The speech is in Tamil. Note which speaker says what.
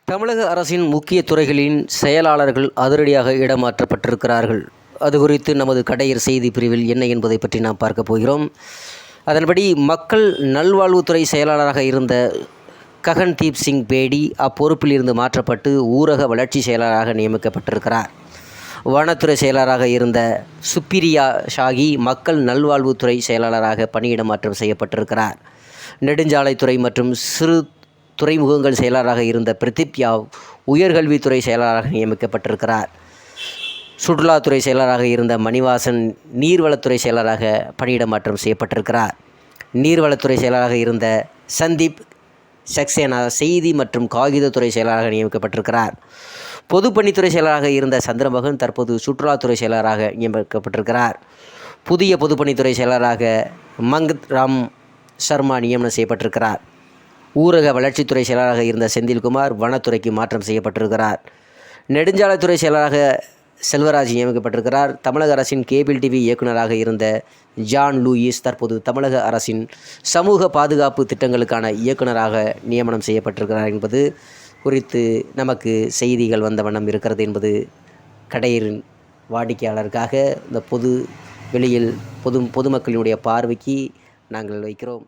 Speaker 1: தமிழக அரசின் முக்கிய துறைகளின் செயலாளர்கள் அதிரடியாக இடமாற்றப்பட்டிருக்கிறார்கள். அது குறித்து நமது கடையர் செய்தி பிரிவில் என்ன என்பதை பற்றி நாம் பார்க்க போகிறோம். அதன்படி மக்கள் நல்வாழ்வுத்துறை செயலாளராக இருந்த ககன்தீப் சிங் பேடி அப்பொறுப்பில் இருந்து மாற்றப்பட்டு ஊரக வளர்ச்சி செயலாளராக நியமிக்கப்பட்டிருக்கிறார். வனத்துறை செயலாளராக இருந்த சுப்பிரியா ஷாகி மக்கள் நல்வாழ்வுத்துறை செயலாளராக பணியிட மாற்றம் செய்யப்பட்டிருக்கிறார். நெடுஞ்சாலைத்துறை மற்றும் சிறு துறைமுகங்கள் செயலாளராக இருந்த பிரதீப் யாவ் உயர்கல்வித்துறை செயலாளராக நியமிக்கப்பட்டிருக்கிறார். சுற்றுலாத்துறை செயலாளராக இருந்த மணிவாசன் நீர்வளத்துறை செயலாளராக பணியிட மாற்றம் செய்யப்பட்டிருக்கிறார். நீர்வளத்துறை செயலாளராக இருந்த சந்தீப் சக்சேனா செய்தி மற்றும் காகிதத்துறை செயலாளராக நியமிக்கப்பட்டிருக்கிறார். பொதுப்பணித்துறை செயலாளராக இருந்த சந்திரமோகன் தற்போது சுற்றுலாத்துறை செயலாளராக நியமிக்கப்பட்டிருக்கிறார். புதிய பொதுப்பணித்துறை செயலாளராக மங்கத் ராம் சர்மா நியமனம் செய்யப்பட்டிருக்கிறார். ஊரக வளர்ச்சித்துறை செயலாளராக இருந்த செந்தில்குமார் வனத்துறைக்கு மாற்றம் செய்யப்பட்டிருக்கிறார். நெடுஞ்சாலைத்துறை செயலாளராக செல்வராஜ் நியமிக்கப்பட்டிருக்கிறார். தமிழக அரசின் கேபிள் டிவி இயக்குநராக இருந்த ஜான் லூயிஸ் தற்போது தமிழக அரசின் சமூக பாதுகாப்பு திட்டங்களுக்கான இயக்குநராக நியமனம் செய்யப்பட்டிருக்கிறார் என்பது குறித்து நமக்கு செய்திகள் வந்த வண்ணம் இருக்கிறது என்பது கடையரின் வாடிக்கையாளருக்காக இந்த வெளியில் பொதுமக்களினுடைய பார்வைக்கு நாங்கள் வைக்கிறோம்.